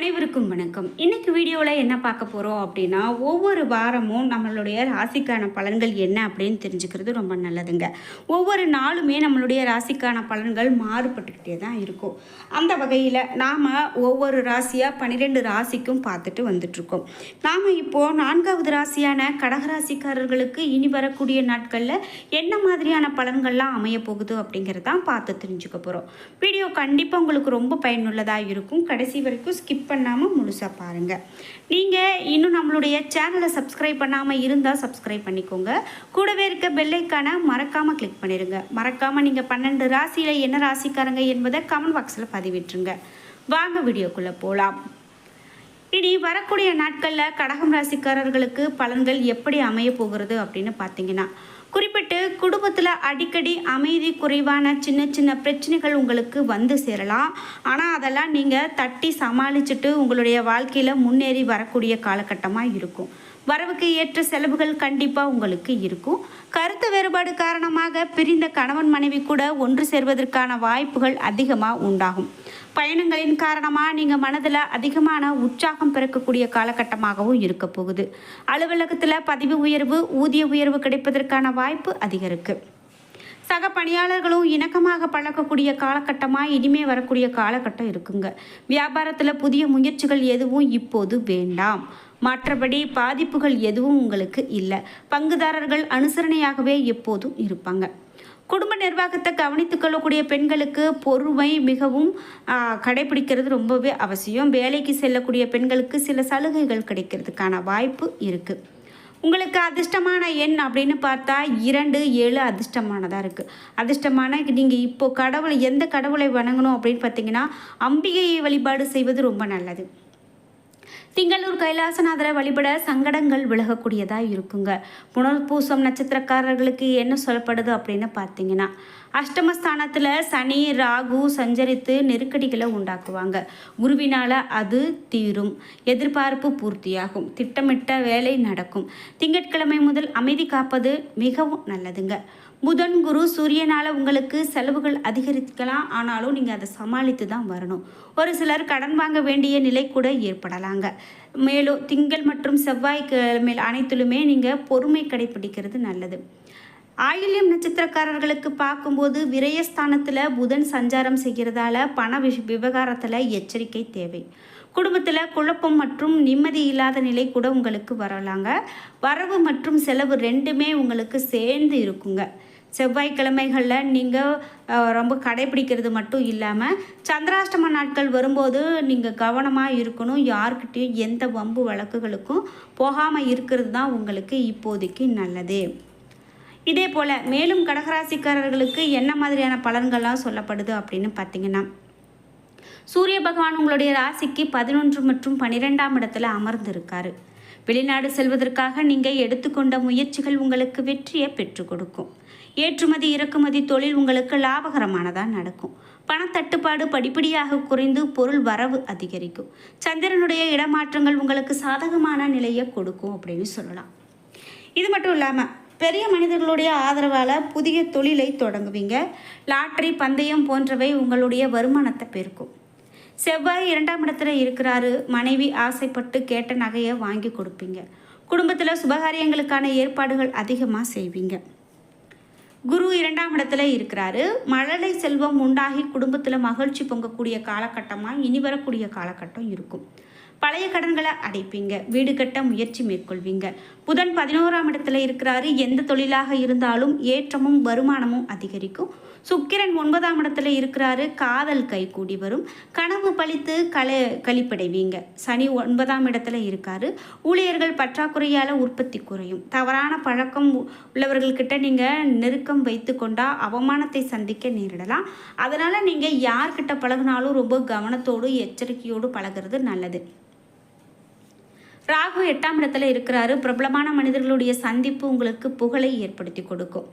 அனைவருக்கும் வணக்கம். இன்னைக்கு வீடியோவில் என்ன பார்க்க போகிறோம் அப்படின்னா, ஒவ்வொரு வாரமும் நம்மளுடைய ராசிக்கான பலன்கள் என்ன அப்படின்னு தெரிஞ்சுக்கிறது ரொம்ப நல்லதுங்க. ஒவ்வொரு நாளுமே நம்மளுடைய ராசிக்கான பலன்கள் மாறுபட்டுக்கிட்டே தான் இருக்கும். அந்த வகையில் நாம் ஒவ்வொரு ராசியாக 12 ராசிக்கும் பார்த்துட்டு வந்துட்ருக்கோம். நாம் இப்போது 4வது ராசியான கடகராசிக்காரர்களுக்கு இனி வரக்கூடிய நாட்களில் என்ன மாதிரியான பலன்கள்லாம் அமைய போகுது அப்படிங்கிறதான் பார்த்து தெரிஞ்சுக்க போகிறோம். வீடியோ கண்டிப்பாக உங்களுக்கு ரொம்ப பயனுள்ளதாக இருக்கும். கடைசி வரைக்கும் ஸ்கிப் பண்ணாமல் முழுசாக பாருங்கள். நீங்கள் இன்னும் நம்மளுடைய சேனலை சப்ஸ்கிரைப் பண்ணாமல் இருந்தால் சப்ஸ்கிரைப் பண்ணிக்கோங்க. கூடவே இருக்க பெல்லைக்கான மறக்காமல் கிளிக் பண்ணிடுங்க. மறக்காமல் நீங்கள் 12 ராசியில் என்ன ராசிக்காரங்க என்பதை கமெண்ட் பாக்ஸில் பதிவிட்டுருங்க. வாங்க வீடியோக்குள்ளே போகலாம். இனி வரக்கூடிய நாட்களில் கடகம் ராசிக்காரர்களுக்கு பலன்கள் எப்படி அமைய போகிறது அப்படின்னு பார்த்தீங்கன்னா, குறிப்பிட்டு குடும்பத்தில் அடிக்கடி அமைதி குறைவான சின்ன சின்ன பிரச்சனைகள் உங்களுக்கு வந்து சேரலாம். ஆனால் அதெல்லாம் நீங்கள் தட்டி சமாளிச்சுட்டு உங்களுடைய வாழ்க்கையில் முன்னேறி வரக்கூடிய காலகட்டமாக இருக்கும். வரவுக்கு ஏற்ற செலவுகள் கண்டிப்பாக உங்களுக்கு இருக்கும். கருத்து வேறுபாடு காரணமாக பிரிந்த கணவன் மனைவி கூட ஒன்று சேர்வதற்கான வாய்ப்புகள் அதிகமாக உண்டாகும். பயணங்களின் காரணமாக நீங்கள் மனதில் அதிகமான உற்சாகம் பிறக்கக்கூடிய காலகட்டமாகவும் இருக்க போகுது. அலுவலகத்தில் பதவி உயர்வு, ஊதிய உயர்வு கிடைப்பதற்கான வாய்ப்பு அதிகரிக்கு. சக பணியாளர்களும் இணக்கமாக பழக்கக்கூடிய காலகட்டமாக இனிமே வரக்கூடிய காலகட்டம் இருக்குங்க. வியாபாரத்தில் புதிய முயற்சிகள் எதுவும் இப்போது வேண்டாம். மற்றபடி பாதிப்புகள் எதுவும் உங்களுக்கு இல்லை. பங்குதாரர்கள் அனுசரணையாகவே எப்போதும் இருப்பாங்க. குடும்ப நிர்வாகத்தை கவனித்துக் கொள்ளக்கூடிய பெண்களுக்கு பொறுமை மிகவும் கடைபிடிக்கிறது ரொம்பவே அவசியம். வேலைக்கு செல்லக்கூடிய பெண்களுக்கு சில சலுகைகள் கிடைக்கிறதுக்கான வாய்ப்பு இருக்குது. உங்களுக்கு அதிர்ஷ்டமான எண் அப்படின்னு பார்த்தா 2, 7 அதிர்ஷ்டமானதாக இருக்குது. அதிர்ஷ்டமான நீங்கள் இப்போது எந்த கடவுளை வணங்கணும் அப்படின்னு பார்த்தீங்கன்னா, அம்பிகையை வழிபாடு செய்வது ரொம்ப நல்லது. திங்களூர் கைலாசநாதரை வழிபட சங்கடங்கள் விலகக்கூடியதாக இருக்குங்க. புனர்பூசம் நட்சத்திரக்காரர்களுக்கு என்ன சொல்லப்படுது அப்படின்னு பார்த்தீங்கன்னா, அஷ்டமஸ்தானத்தில் சனி ராகு சஞ்சரித்து நெருக்கடிகளை உண்டாக்குவாங்க. குருவினால் அது தீரும். எதிர்பார்ப்பு பூர்த்தியாகும். திட்டமிட்ட வேலை நடக்கும். திங்கட்கிழமை முதல் அமைதி காப்பது மிகவும் நல்லதுங்க. புதன் குரு சூரியனால் உங்களுக்கு செலவுகள் அதிகரிக்கலாம். ஆனாலும் நீங்கள் அதை சமாளித்து தான் வரணும். ஒரு சிலர் கடன் வாங்க வேண்டிய நிலை கூட ஏற்படலாங்க. மேலும் திங்கள் மற்றும் செவ்வாய்க்கிழமை அனைத்திலுமே நீங்கள் பொறுமை கடைபிடிக்கிறது நல்லது. ஆயில்யம் நட்சத்திரக்காரர்களுக்கு பார்க்கும்போது விரயஸ்தானத்தில் புதன் சஞ்சாரம் செய்கிறதால பண விவகாரத்தில் எச்சரிக்கை தேவை. குடும்பத்தில் குழப்பம் மற்றும் நிம்மதி இல்லாத நிலை கூட உங்களுக்கு வரலாங்க. வரவு மற்றும் செலவு ரெண்டுமே உங்களுக்கு சேர்ந்து இருக்குங்க. செவ்வாய்க்கிழமைகளில் நீங்கள் ரொம்ப கடைபிடிக்கிறது மட்டும் இல்லாமல் சந்திராஷ்டம நாட்கள் வரும்போது நீங்கள் கவனமாக இருக்கணும். யார்கிட்டையும் எந்த வம்பு வழக்குகளுக்கும் போகாமல் இருக்கிறது தான் உங்களுக்கு இப்போதைக்கு நல்லது. இதே போல் மேலும் கடகராசிக்காரர்களுக்கு என்ன மாதிரியான பலன்கள்லாம் சொல்லப்படுது அப்படின்னு பார்த்தீங்கன்னா, சூரிய பகவான் உங்களுடைய ராசிக்கு 11 மற்றும் 12ஆம் இடத்துல அமர்ந்திருக்காரு. வெளிநாடு செல்வதற்காக நீங்கள் எடுத்துக்கொண்ட முயற்சிகள் உங்களுக்கு வெற்றியை பெற்றுக் கொடுக்கும். ஏற்றுமதி இறக்குமதி தொழில் உங்களுக்கு லாபகரமானதாக நடக்கும். பணத்தட்டுப்பாடு படிப்படியாக குறைந்து பொருள் வரவு அதிகரிக்கும். சந்திரனுடைய இடமாற்றங்கள் உங்களுக்கு சாதகமான நிலையை கொடுக்கும் அப்படின்னு சொல்லலாம். இது மட்டும் இல்லாமல் பெரிய மனிதர்களுடைய ஆதரவால் புதிய தொழிலை தொடங்குவீங்க. லாட்டரி பந்தயம் போன்றவை உங்களுடைய வருமானத்தை பெருக்கும். செவ்வாய் 2ஆம் இடத்துல இருக்கிறாரு. மனைவி ஆசைப்பட்டு கேட்ட நகையை வாங்கி கொடுப்பீங்க. குடும்பத்தில் சுபகாரியங்களுக்கான ஏற்பாடுகள் அதிகமாக செய்வீங்க. குரு 2ஆம் இடத்துல இருக்கிறாரு. மழலை செல்வம் உண்டாகி குடும்பத்தில் மகிழ்ச்சி பொங்கக்கூடிய காலகட்டமாக இனி வரக்கூடிய காலகட்டம் இருக்கும். பழைய கடன்களை அடைப்பீங்க. வீடு கட்ட முயற்சி மேற்கொள்வீங்க. புதன் 11ஆம் இடத்துல இருக்கிறாரு. எந்த தொழிலாக இருந்தாலும் ஏற்றமும் வருமானமும் அதிகரிக்கும். சுக்கிரன் 9ஆம் இடத்துல இருக்கிறாரு. காதல் கைகூடி வரும். கனவு பழித்து கழிப்படைவீங்க. சனி 9ஆம் இடத்துல இருக்காரு. ஊழியர்கள் பற்றாக்குறையால் உற்பத்தி குறையும். தவறான பழக்கம் உள்ளவர்கள்கிட்ட நீங்கள் நெருக்கம் வைத்து கொண்டால் அவமானத்தை சந்திக்க நேரிடலாம். அதனால் நீங்கள் யார்கிட்ட பழகினாலும் ரொம்ப கவனத்தோடு எச்சரிக்கையோடு பழகிறது நல்லது. ராகு 8ஆம் இடத்துல இருக்கிறாரு. பிரபலமான மனிதர்களுடைய சந்திப்பு உங்களுக்கு புகழை ஏற்படுத்தி கொடுக்கும்.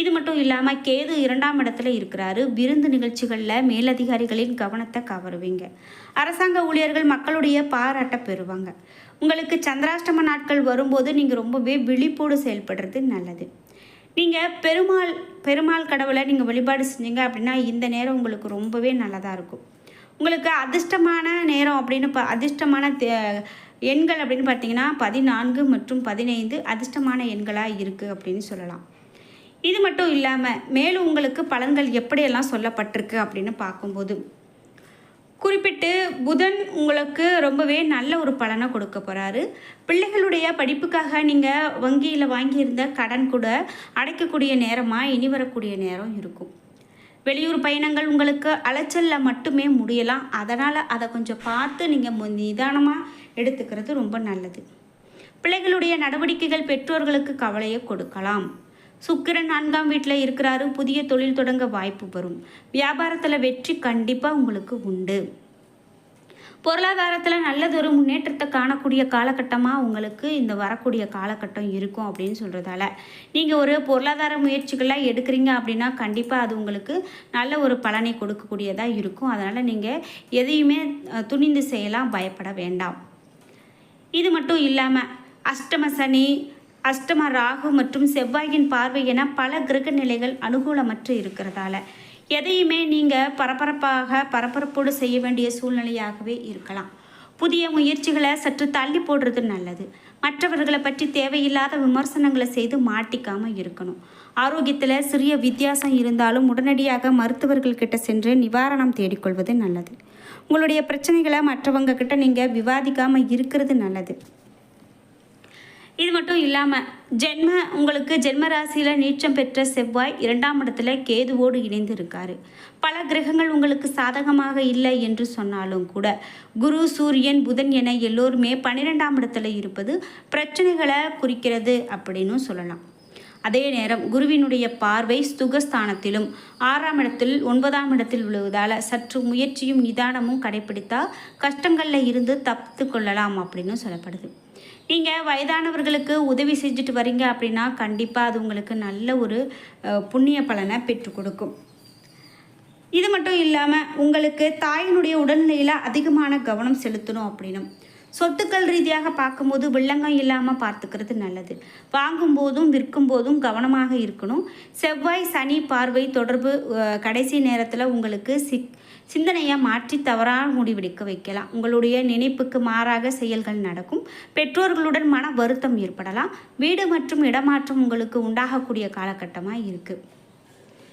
இது மட்டும் இல்லாமல் கேது 2ஆம் இடத்துல இருக்கிறாரு. விருந்து நிகழ்ச்சிகளில் மேலதிகாரிகளின் கவனத்தை கவருவீங்க. அரசாங்க ஊழியர்கள் மக்களுடைய பாராட்ட பெறுவாங்க. உங்களுக்கு சந்திராஷ்டம நாட்கள் வரும்போது நீங்கள் ரொம்பவே விழிப்போடு செயல்படுறது நல்லது. நீங்கள் பெருமாள் கடவுளை நீங்கள் வழிபாடு செஞ்சீங்க அப்படின்னா இந்த நேரம் உங்களுக்கு ரொம்பவே நல்லதாக இருக்கும். உங்களுக்கு அதிர்ஷ்டமான நேரம் அப்படின்னு அதிர்ஷ்டமான எண்கள் அப்படின்னு பார்த்தீங்கன்னா 14 மற்றும் 15 அதிர்ஷ்டமான எண்களாக இருக்குது அப்படின்னு சொல்லலாம். இது மட்டும் இல்லாமல் மேலும் உங்களுக்கு பலன்கள் எப்படியெல்லாம் சொல்லப்பட்டிருக்கு அப்படின்னு பார்க்கும்போது, குறிப்பிட்டு புதன் உங்களுக்கு ரொம்பவே நல்ல ஒரு பலனை கொடுக்க போகிறாரு. பிள்ளைகளுடைய படிப்புக்காக நீங்கள் வங்கியில் வாங்கியிருந்த கடன் கூட அடைக்கக்கூடிய நேரமாக இனி வரக்கூடிய நேரம் இருக்கும். வெளியூர் பயணங்கள் உங்களுக்கு அலைச்சலில் மட்டுமே முடியலாம். அதனால் அதை கொஞ்சம் பார்த்து நீங்கள் நிதானமாக எடுத்துக்கிறது ரொம்ப நல்லது. பிள்ளைகளுடைய நடவடிக்கைகள் பெற்றோர்களுக்கு கவலையை கொடுக்கலாம். சுக்கிரன் 4ஆம் வீட்டில் இருக்கிறாரு. புதிய தொழில் தொடங்க வாய்ப்பு வரும். வியாபாரத்தில் வெற்றி கண்டிப்பாக உங்களுக்கு உண்டு. பொருளாதாரத்தில் நல்லதொரு முன்னேற்றத்தை காணக்கூடிய காலகட்டமாக உங்களுக்கு இந்த வரக்கூடிய காலகட்டம் இருக்கும் அப்படின்னு சொல்கிறதால நீங்கள் ஒரு பொருளாதார முயற்சிகளாக எடுக்கிறீங்க அப்படின்னா கண்டிப்பாக அது உங்களுக்கு நல்ல ஒரு பலனை கொடுக்கக்கூடியதாக இருக்கும். அதனால் நீங்கள் எதையுமே துணிந்து செய்யலாம், பயப்பட வேண்டாம். இது மட்டும் இல்லாமல் அஷ்டம சனி, அஷ்டம ராகு மற்றும் செவ்வாயின் பார்வை என பல கிரக நிலைகள் அனுகூலமற்று இருக்கிறதால எதையுமே நீங்கள் பரபரப்போடு செய்ய வேண்டிய சூழ்நிலையாகவே இருக்கலாம். புதிய முயற்சிகளை சற்று தள்ளி போடுறது நல்லது. மற்றவர்களை பற்றி தேவையில்லாத விமர்சனங்களை செய்து மாட்டிக்காமல் இருக்கணும். ஆரோக்கியத்தில் சிறிய வித்தியாசம் இருந்தாலும் உடனடியாக மருத்துவர்கள்கிட்ட சென்று நிவாரணம் தேடிக்கொள்வது நல்லது. உங்களுடைய பிரச்சனைகளை மற்றவங்க கிட்ட நீங்கள் விவாதிக்காமல் இருக்கிறது நல்லது. இது மட்டும் இல்லாமல் உங்களுக்கு ஜென்ம ராசியில் நீச்சம் பெற்ற செவ்வாய் 2ஆம் இடத்துல கேதுவோடு இணைந்து இருக்காரு. பல கிரகங்கள் உங்களுக்கு சாதகமாக இல்லை என்று சொன்னாலும் கூட குரு, சூரியன், புதன் என எல்லோருமே 12ஆம் இடத்துல இருப்பது பிரச்சனைகளை குறிக்கிறது அப்படின்னு சொல்லலாம். அதே நேரம் குருவினுடைய பார்வை சுகஸ்தானத்திலும் 6ஆம் இடத்தில் 9ஆம் இடத்தில் விழுவதால் சற்று முயற்சியும் நிதானமும் கடைபிடித்தால் கஷ்டங்களில் இருந்து தப்பித்து கொள்ளலாம் அப்படின்னு சொல்லப்படுது. நீங்கள் வயதானவர்களுக்கு உதவி செஞ்சுட்டு வரீங்க அப்படின்னா கண்டிப்பாக அது உங்களுக்கு நல்ல ஒரு புண்ணிய பலனை பெற்றுக் கொடுக்கும். இது மட்டும் இல்லாமல் உங்களுக்கு தாயினுடைய உடல்நிலையில் அதிகமான கவனம் செலுத்தணும் அப்படின்னும் சொத்துக்கள் ரீதியாக பார்க்கும்போது வில்லங்கம் இல்லாமல் பார்த்துக்கிறது நல்லது. வாங்கும் போதும் விற்கும் போதும் கவனமாக இருக்கணும். செவ்வாய் சனி பார்வை தொடர்பு கடைசி நேரத்தில் உங்களுக்கு சிந்தனையை மாற்றி தவறாக முடிவெடுக்க வைக்கலாம். உங்களுடைய நினைப்புக்கு மாறாக செயல்கள் நடக்கும். பெற்றோர்களுடன் மன வருத்தம் ஏற்படலாம். வீடு மற்றும் இடமாற்றம் உங்களுக்கு உண்டாகக்கூடிய காலகட்டமாக இருக்குது.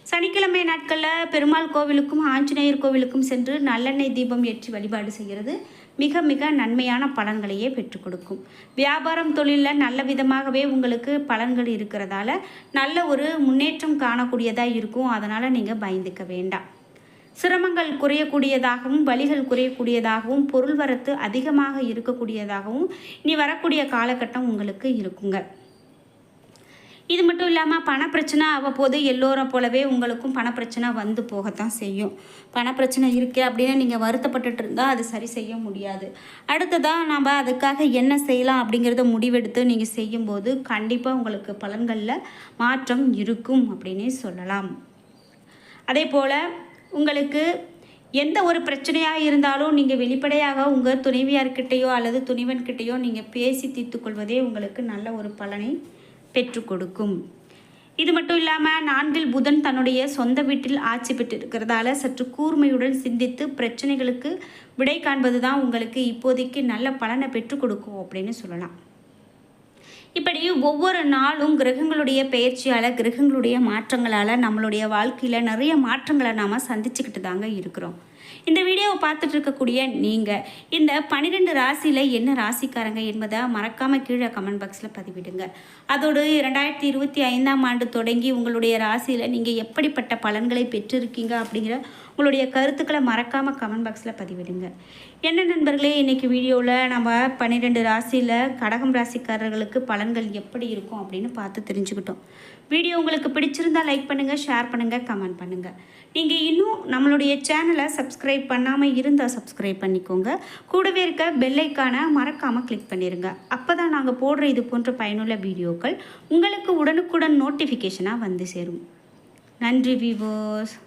சனிக்கிழமை நாட்களில் பெருமாள் கோவிலுக்கும் ஆஞ்சநேயர் கோவிலுக்கும் சென்று நல்லெண்ணெய் தீபம் ஏற்றி வழிபாடு செய்கிறது மிக மிக நன்மையான பலன்களையே பெற்றுக் கொடுக்கும். வியாபாரம் தொழிலில் நல்ல விதமாகவே உங்களுக்கு பலன்கள் இருக்கிறதால நல்ல ஒரு முன்னேற்றம் காணக்கூடியதாக இருக்கும். அதனால் நீங்கள் பயந்துக்க வேண்டாம். சிரமங்கள் குறையக்கூடியதாகவும் வலிகள் குறையக்கூடியதாகவும் பொருள் வரத்து அதிகமாக இருக்கக்கூடியதாகவும் இனி வரக்கூடிய காலகட்டம் உங்களுக்கு இருக்குங்க. இது மட்டும் இல்லாமல் பணப்பிரச்சனை அவ்வப்போது எல்லோரை போலவே உங்களுக்கும் பணப்பிரச்சனை வந்து போகத்தான் செய்யும். பணப்பிரச்சனை இருக்குது அப்படின்னு நீங்கள் வருத்தப்பட்டுட்டு இருந்தால் அது சரி செய்ய முடியாது. அடுத்ததாக நம்ம அதுக்காக என்ன செய்யலாம் அப்படிங்கிறத முடிவெடுத்து நீங்கள் செய்யும்போது கண்டிப்பாக உங்களுக்கு பலன்களில் மாற்றம் இருக்கும் அப்படின்னே சொல்லலாம். அதே போல் உங்களுக்கு எந்த ஒரு பிரச்சனையாக இருந்தாலும் நீங்கள் வெளிப்படையாக உங்கள் துணைவியார்கிட்டையோ அல்லது துணிவன்கிட்டையோ நீங்கள் பேசி தீர்த்துக்கொள்வதே உங்களுக்கு நல்ல ஒரு பலனை பெற்றுக் கொடுக்கும். இது மட்டும் இல்லாமல் 4இல் புதன் தன்னுடைய சொந்த வீட்டில் ஆட்சி பெற்றிருக்கிறதால சற்று கூர்மையுடன் சிந்தித்து பிரச்சனைகளுக்கு விடை காண்பது தான் உங்களுக்கு இப்போதைக்கு நல்ல பலனை பெற்றுக் கொடுக்கும் அப்படின்னு சொல்லலாம். இப்படி ஒவ்வொரு நாளும் கிரகங்களுடைய பயிற்சியால் கிரகங்களுடைய மாற்றங்களால் நம்மளுடைய வாழ்க்கையில் நிறைய மாற்றங்களை நாம் சந்திச்சுக்கிட்டு தாங்க இருக்கிறோம். இந்த வீடியோவை பார்த்துட்டு இருக்கக்கூடிய நீங்கள் இந்த 12 ராசியில் என்ன ராசிக்காரங்க என்பதை மறக்காமல் கீழே கமெண்ட் பாக்ஸில் பதிவிடுங்க. அதோடு 2025ஆம் ஆண்டு தொடங்கி உங்களுடைய ராசியில் நீங்கள் எப்படிப்பட்ட பலன்களை பெற்றிருக்கீங்க அப்படிங்கிற உங்களுடைய கருத்துக்களை மறக்காமல் கமெண்ட் பாக்ஸில் பதிவிடுங்க. என்ன நண்பர்களே, இன்றைக்கி வீடியோவில் நம்ம 12 ராசியில் கடகம் ராசிக்காரர்களுக்கு பலன்கள் எப்படி இருக்கும் அப்படின்னு பார்த்து தெரிஞ்சுக்கிட்டோம். வீடியோ உங்களுக்கு பிடிச்சிருந்தால் லைக் பண்ணுங்கள், ஷேர் பண்ணுங்கள், கமெண்ட் பண்ணுங்கள். நீங்கள் இன்னும் நம்மளுடைய சேனலை சப்ஸ்கிரைப் பண்ணாமல் இருந்தால் சப்ஸ்கிரைப் பண்ணிக்கோங்க. கூடவே இருக்க பெல் ஐக்கானை மறக்காமல் கிளிக் பண்ணிடுங்க. அப்போ தான் நாங்கள் போடுற இது போன்ற பயனுள்ள வீடியோக்கள் உங்களுக்கு உடனுக்குடன் நோட்டிஃபிகேஷனாக வந்து சேரும். நன்றி வீவர்ஸ்.